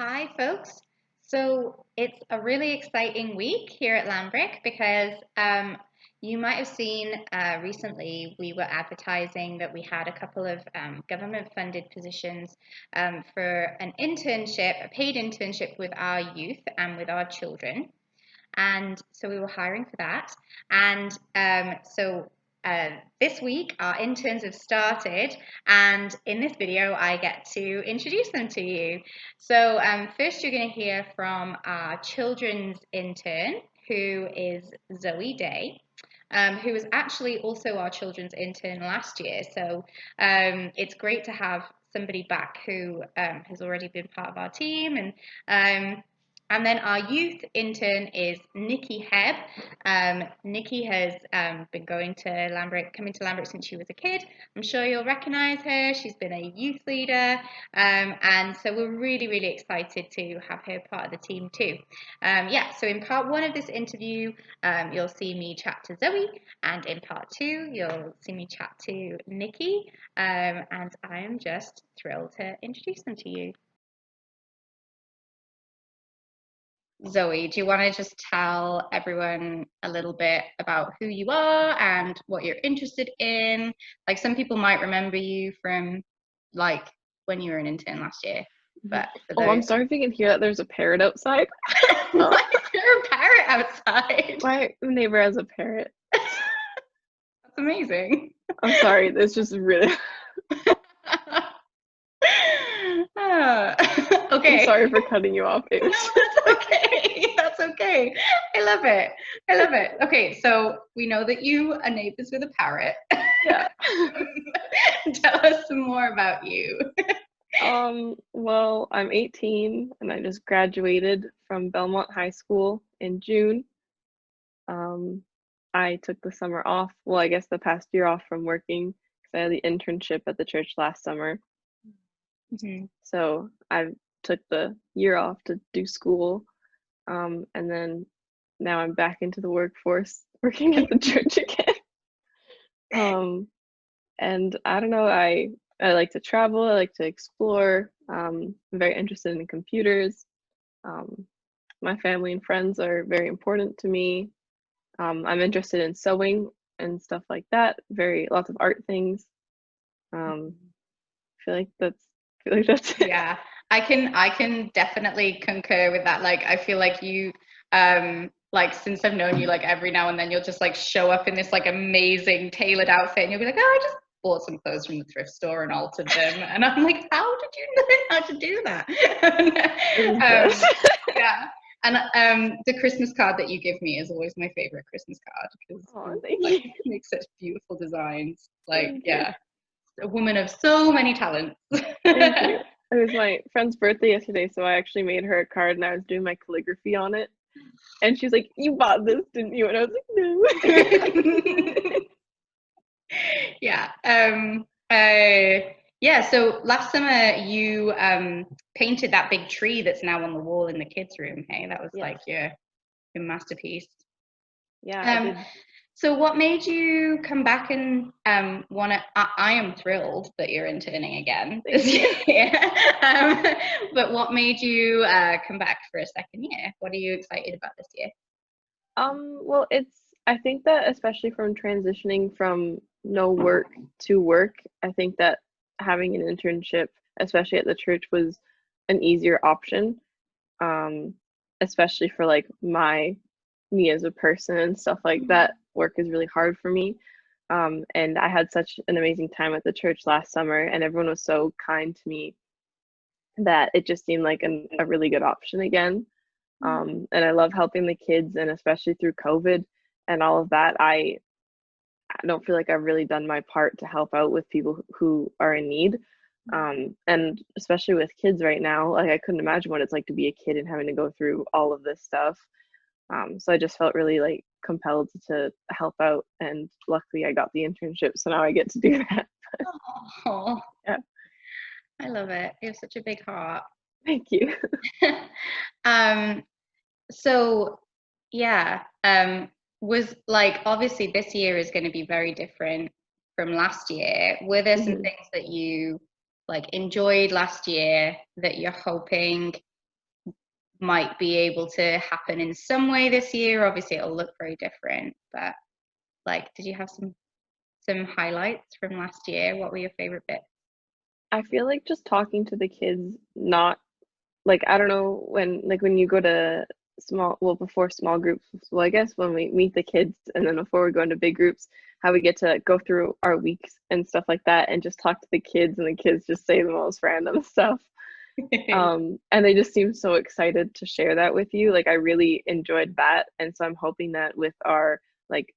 Hi, folks. So it's a really exciting week here at Lambrick because you might have seen recently we were advertising that we had a couple of government-funded positions for an internship, a paid internship with our youth and with our children. And so we were hiring for that. And this week, our interns have started, and in this video, I get to introduce them to you. So first, you're going to hear from our children's intern, who is Zoe Day. Who was actually also our children's intern last year. So it's great to have somebody back who has already been part of our team. And then our youth intern is Nikki Hebb. Nikki has been coming to Lambrick since she was a kid. I'm sure you'll recognise her. She's been a youth leader. And so we're really, really excited to have her part of the team too. So in part one of this interview, you'll see me chat to Zoe. And in part two, you'll see me chat to Nikki. And I am just thrilled to introduce them to you. Zoe, do you want to just tell everyone a little bit about who you are and what you're interested in? Like some people might remember you from like when you were an intern last year. But I'm sorry if you can hear that there's a parrot outside. Why is there a parrot outside? My neighbor has a parrot. That's amazing. I'm sorry, it's just really Okay. I'm sorry for cutting you off. No, that's okay. That's okay. I love it. I love it. Okay, so we know that you are neighbors with a parrot. Yeah. Tell us some more about you. Well, I'm 18 and I just graduated from Belmont High School in June. I took the summer off, well, I guess the past year off from working because I had the internship at the church last summer. Mm-hmm. So I took the year off to do school. And then now I'm back into the workforce working at the church again. And I don't know, I like to travel, I like to explore. I'm very interested in computers. My family and friends are very important to me. I'm interested in sewing and stuff like that. Lots of art things. I feel like that's it. Yeah, I can definitely concur with that. Like I feel like you like since I've known you, like every now and then you'll just like show up in this like amazing tailored outfit and you'll be like, oh, I just bought some clothes from the thrift store and altered them. And I'm like, how did you learn how to do that? Yeah. And the Christmas card that you give me is always my favorite Christmas card because Thank you. make such beautiful designs. Like, Thank yeah, a woman of so many talents. Thank you. It was my friend's birthday yesterday, so I actually made her a card and I was doing my calligraphy on it. And she's like, "You bought this, didn't you?" And I was like, "No." Yeah. So last summer you painted that big tree that's now on the wall in the kids' room. Hey, that was like your masterpiece. Yeah, I did. So what made you come back and wanna? I am thrilled that you're interning again this year. But what made you come back for a second year? What are you excited about this year? Well, I think that especially from transitioning from no work to work, I think that having an internship, especially at the church, was an easier option. Especially for like me as a person and stuff like that. Work is really hard for me. And I had such an amazing time at the church last summer, and everyone was so kind to me that it just seemed like a really good option again. And I love helping the kids, and especially through COVID and all of that, I don't feel like I've really done my part to help out with people who are in need. And especially with kids right now, like I couldn't imagine what it's like to be a kid and having to go through all of this stuff. So I just felt really like compelled to help out, and luckily I got the internship, so now I get to do that. Oh, yeah. I love it. You have such a big heart. Thank you. So yeah, was like obviously this year is going to be very different from last year. Were there some things that you like enjoyed last year that you're hoping might be able to happen in some way this year. Obviously, it'll look very different, but like, did you have some highlights from last year? What were your favorite bits? I feel like just talking to the kids, not like I don't know when you go to before small groups, well I guess when we meet the kids and then before we go into big groups, how we get to go through our weeks and stuff like that and just talk to the kids and the kids just say the most random stuff. And they just seem so excited to share that with you. Like I really enjoyed that. And so I'm hoping that with our like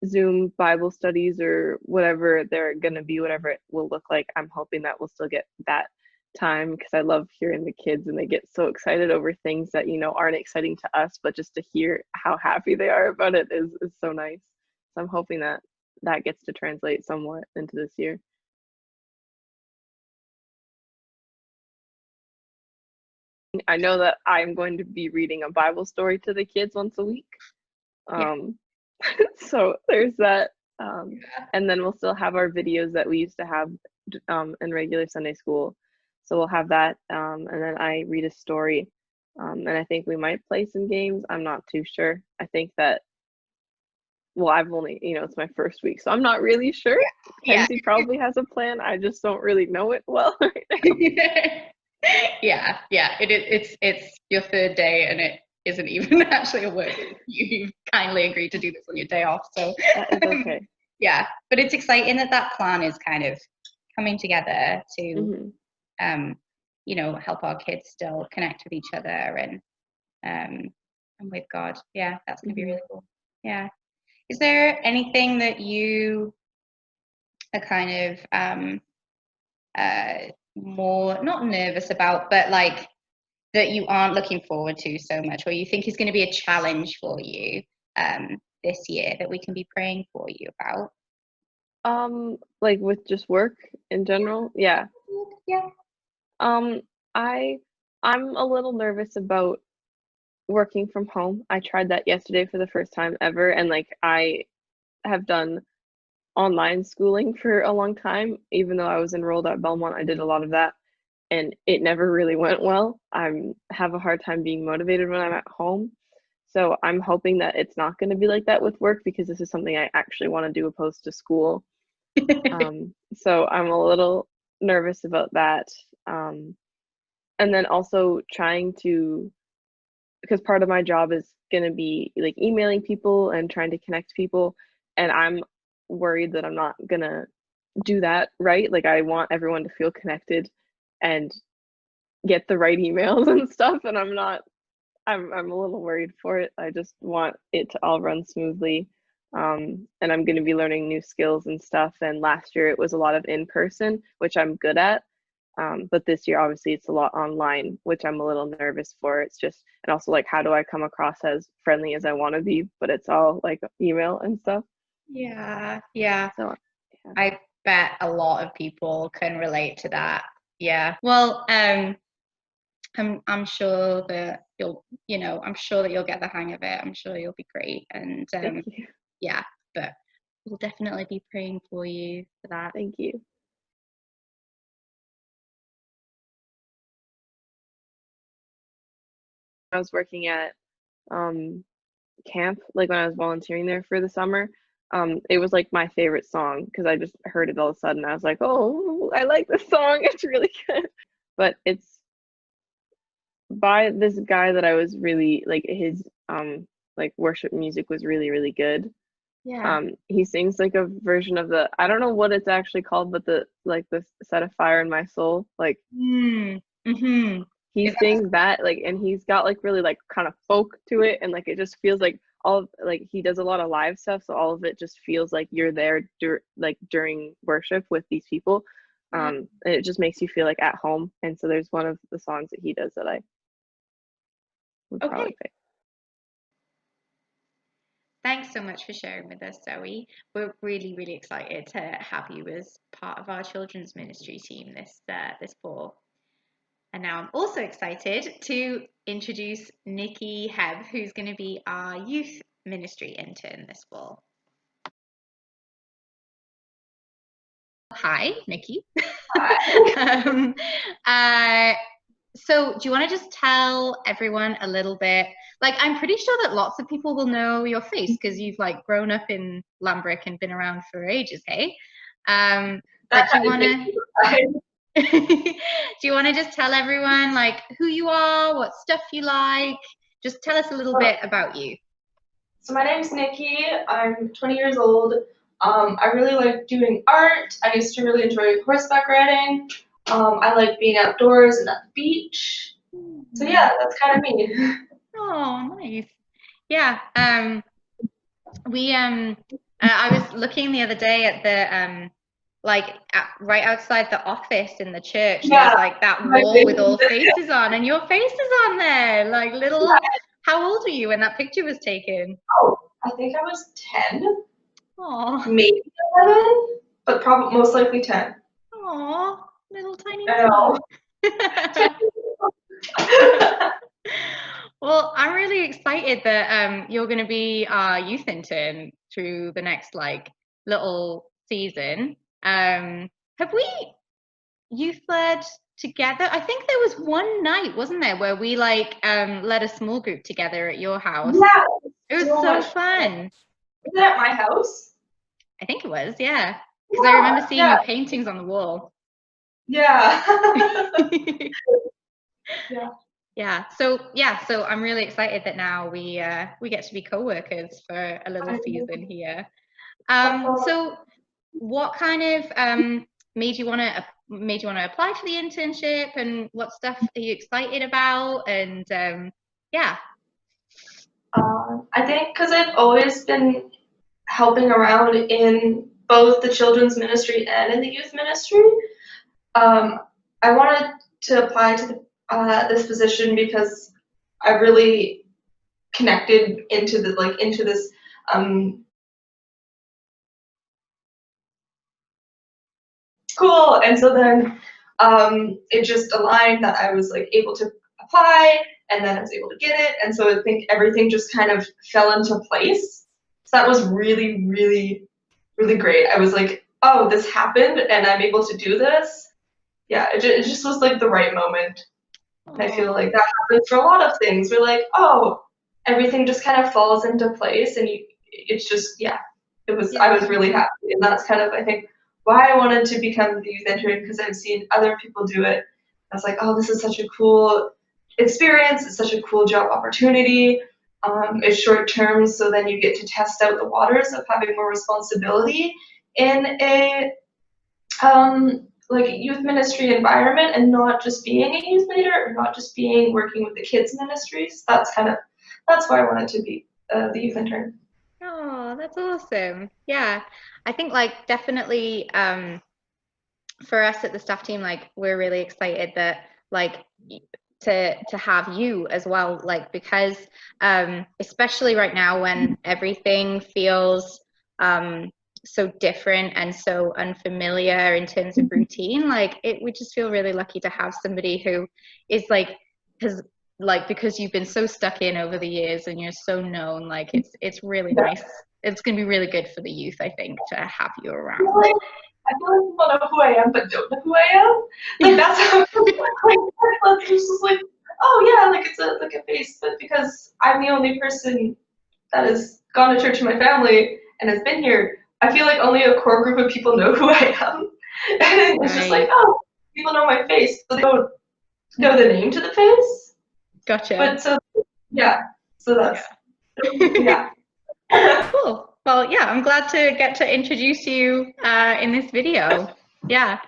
Zoom Bible studies or whatever they're gonna be, whatever it will look like, I'm hoping that we'll still get that time because I love hearing the kids and they get so excited over things that, aren't exciting to us, but just to hear how happy they are about it is so nice. So I'm hoping that that gets to translate somewhat into this year. I know that I'm going to be reading a Bible story to the kids once a week. Yeah. So there's that. And then we'll still have our videos that we used to have in regular Sunday school. So we'll have that. And then I read a story. And I think we might play some games. I'm not too sure. I think that, well, I've only, it's my first week, so I'm not really sure. Yeah. Kenzie probably has a plan. I just don't really know it well right now. Yeah, it's your third day and it isn't even actually a work. You've kindly agreed to do this on your day off, so That is okay. yeah, but it's exciting that plan is kind of coming together to help our kids still connect with each other and with God. Yeah, that's gonna be really cool. Yeah. Is there anything that you are kind of more not nervous about, but like that you aren't looking forward to so much, or you think is going to be a challenge for you this year that we can be praying for you about? Like with just work in general, yeah. Yeah. Um, I I'm a little nervous about working from home. I tried that yesterday for the first time ever, and like I have done online schooling for a long time. Even though I was enrolled at Belmont, I did a lot of that, and it never really went well. I have a hard time being motivated when I'm at home. So I'm hoping that it's not going to be like that with work because this is something I actually want to do opposed to school. So I'm a little nervous about that. Um, and then also trying to, because part of my job is going to be like emailing people and trying to connect people, and I'm worried that I'm not going to do that right. Like I want everyone to feel connected and get the right emails and stuff, and I'm a little worried for it. I just want it to all run smoothly. And I'm going to be learning new skills and stuff. And last year it was a lot of in person, which I'm good at. But this year, obviously, it's a lot online, which I'm a little nervous for. It's just, and also like, how do I come across as friendly as I want to be? But it's all like email and stuff. Yeah. So, yeah. I bet a lot of people can relate to that. Yeah. Well, I'm sure that I'm sure that you'll get the hang of it. I'm sure you'll be great. And Thank you. yeah, but we'll definitely be praying for you for that. Thank you. I was working at camp, like when I was volunteering there for the summer. It was like my favorite song because I just heard it all of a sudden. I was like, oh, I like this song. It's really good. But it's by this guy that I was really like his like worship music was really, really good. Yeah. He sings like a version of the I don't know what it's actually called, but the set of fire in my soul. Like Mm-hmm. he sings that like and he's got like really like kind of folk to it and like it just feels like like he does a lot of live stuff so all of it just feels like you're there during worship with these people and it just makes you feel like at home and so there's one of the songs that he does that I would probably pick. Thanks so much for sharing with us, Zoe. We're really, really excited to have you as part of our children's ministry team this fall. And now I'm also excited to introduce Nikki Hebb, who's going to be our youth ministry intern this fall. Hi, Nikki. Hi. So do you want to just tell everyone a little bit? Like, I'm pretty sure that lots of people will know your face because you've like grown up in Lambrick and been around for ages, hey? But That kind of thing. do you want to just tell everyone like who you are, what stuff you like? Just tell us a little bit about you. So my name's Nikki. I'm 20 years old. I really like doing art. I used to really enjoy horseback riding. I like being outdoors and at the beach. So yeah, that's kind of me. Oh, nice. Yeah. I was looking the other day at the right outside the office in the church. There's Yeah, like that my wall with all favorite. faces on, and your face is on there. Like little. How old were you when that picture was taken? Oh, I think I was 10, Oh, maybe 11, but probably most likely 10. oh, little tiny I know. Nikki. Well, I'm really excited that you're going to be our youth intern through the next like little season. Have we youth led together? I think there was one night, wasn't there, where we like led a small group together at your house. Yeah, It was so so much fun. fun. Is it at my house? I think it was, yeah. Because I remember seeing Yeah, your paintings on the wall. yeah. Yeah. So I'm really excited that now we get to be co-workers for a little season here. So what kind of made you want to apply for the internship, and what stuff are you excited about? And yeah. I think because I've always been helping around in both the children's ministry and in the youth ministry. I wanted to apply to this position because I really connected into this school, and so then it just aligned that I was like able to apply, and then I was able to get it, and so I think everything just kind of fell into place. So that was really, really, really great. I was like, oh, this happened, and I'm able to do this. Yeah, it just was like the right moment. And I feel like that happens for a lot of things. We're like, oh, everything just kind of falls into place, and it's just, yeah, it was. I was really happy, and that's kind of, I think, why I wanted to become the youth intern, because I've seen other people do it. I was like, oh, this is such a cool experience. It's such a cool job opportunity. It's short term, so then you get to test out the waters of having more responsibility in a like a youth ministry environment, and not just being a youth leader, or not just being working with the kids ministries. That's why I wanted to be the youth intern. Oh, that's awesome. Yeah. I think like definitely for us at the staff team, like we're really excited that like to have you as well, like because especially right now when everything feels so different and so unfamiliar in terms of routine, like we just feel really lucky to have somebody who is like has like, because you've been so stuck in over the years and you're so known, like it's really nice. It's going to be really good for the youth, I think, to have you around. I feel like people know who I am, but don't know who I am. Like that's how it's just like, oh yeah, like it's a face, but because I'm the only person that has gone to church in my family and has been here, I feel like only a core group of people know who I am. And it's just like, oh, people know my face, but they don't know the name to the face. Gotcha. But so yeah, so that's yeah. Cool. Well, yeah, I'm glad to get to introduce you in this video. Yeah.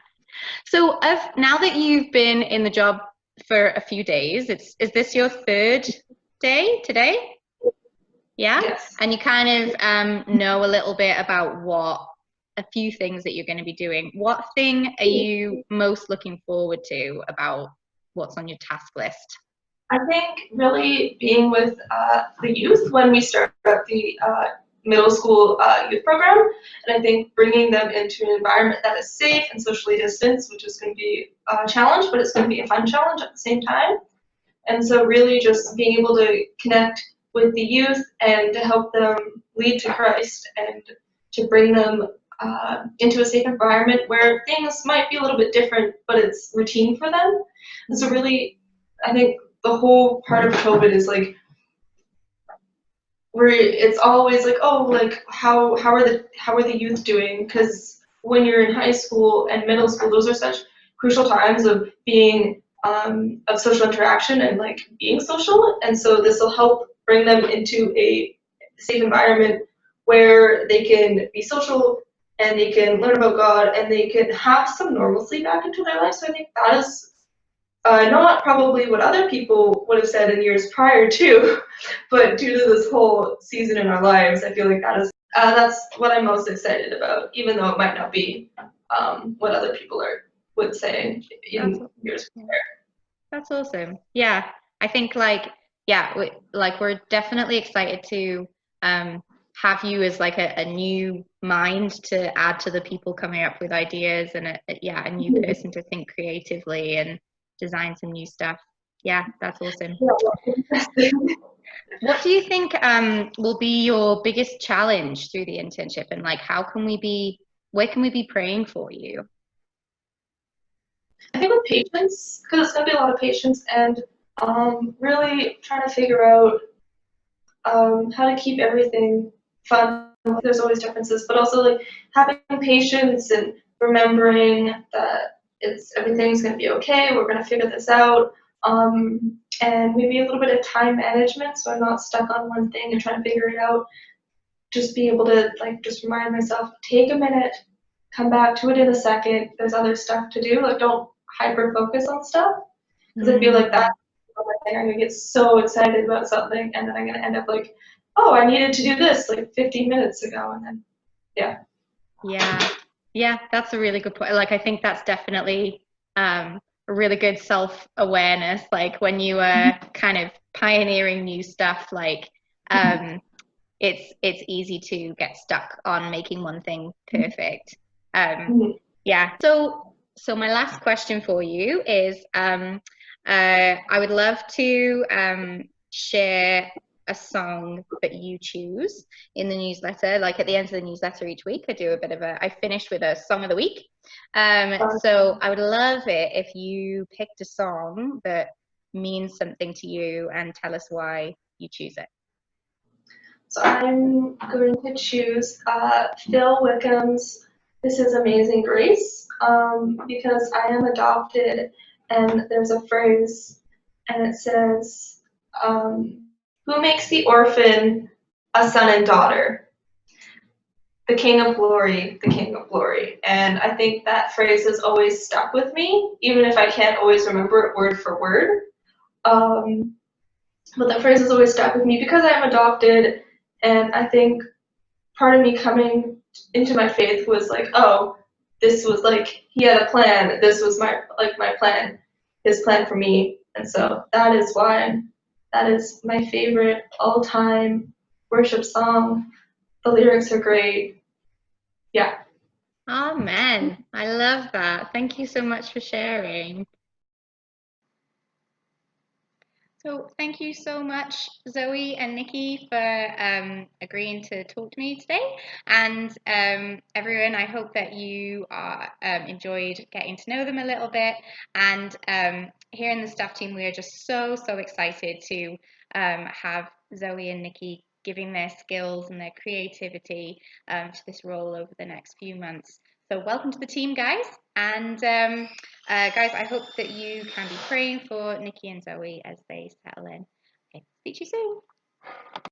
So now that you've been in the job for a few days, is this your third day today? Yeah. Yes. And you kind of know a little bit about a few things that you're going to be doing. What thing are you most looking forward to about what's on your task list? I think really being with the youth when we start up the middle school youth program, and I think bringing them into an environment that is safe and socially distanced, which is going to be a challenge, but it's going to be a fun challenge at the same time. And so really just being able to connect with the youth and to help them lead to Christ, and to bring them into a safe environment where things might be a little bit different, but it's routine for them. And so really I think the whole part of COVID is like where it's always like, oh, like how are the youth doing? Because when you're in high school and middle school, those are such crucial times of being of social interaction and like being social, and so this will help bring them into a safe environment where they can be social and they can learn about God and they can have some normalcy back into their life. So I think that is not probably what other people would have said in years prior to, but due to this whole season in our lives, I feel like that's what I'm most excited about, even though it might not be what other people would say in years prior. That's awesome. Yeah, I think like we're definitely excited to have you as like a new mind to add to the people coming up with ideas and a new person to think creatively and design some new stuff. Yeah, that's awesome. What do you think will be your biggest challenge through the internship, and like where can we be praying for you? I think with patience, because it's gonna be a lot of patience and really trying to figure out how to keep everything fun. There's always differences, but also like having patience and remembering that everything's gonna be okay. We're gonna figure this out, and maybe a little bit of time management, so I'm not stuck on one thing and trying to figure it out. Just be able to like just remind myself, take a minute, come back to it in a second. There's other stuff to do. Like don't hyper focus on stuff because I feel like that's one thing. I'm gonna get so excited about something and then I'm gonna end up like, oh, I needed to do this like 15 minutes ago, and then Yeah, that's a really good point. Like I think that's definitely a really good self-awareness. Like when you are kind of pioneering new stuff, like it's easy to get stuck on making one thing perfect. Yeah. So my last question for you is I would love to share a song that you choose in the newsletter. Like at the end of the newsletter each week, I finish with a song of the week. So I would love it if you picked a song that means something to you and tell us why you choose it. So I'm going to choose Phil Wickham's "This Is Amazing Grace" because I am adopted, and there's a phrase, and it says, "Who makes the orphan a son and daughter? The King of Glory, the King of Glory." And I think that phrase has always stuck with me, even if I can't always remember it word for word. But that phrase has always stuck with me because I am adopted, and I think part of me coming into my faith was like, oh, this was like he had a plan. This was my plan, his plan for me, and so that is why that is my favorite all-time worship song. The lyrics are great. Yeah. Amen. I love that. Thank you so much for sharing. So thank you so much, Zoe and Nikki, for agreeing to talk to me today. And everyone, I hope that you enjoyed getting to know them a little bit. And here in the staff team, we are just so excited to have Zoe and Nikki giving their skills and their creativity to this role over the next few months. So welcome to the team, guys. And guys, I hope that you can be praying for Nikki and Zoe as they settle in. Okay, speak to you soon.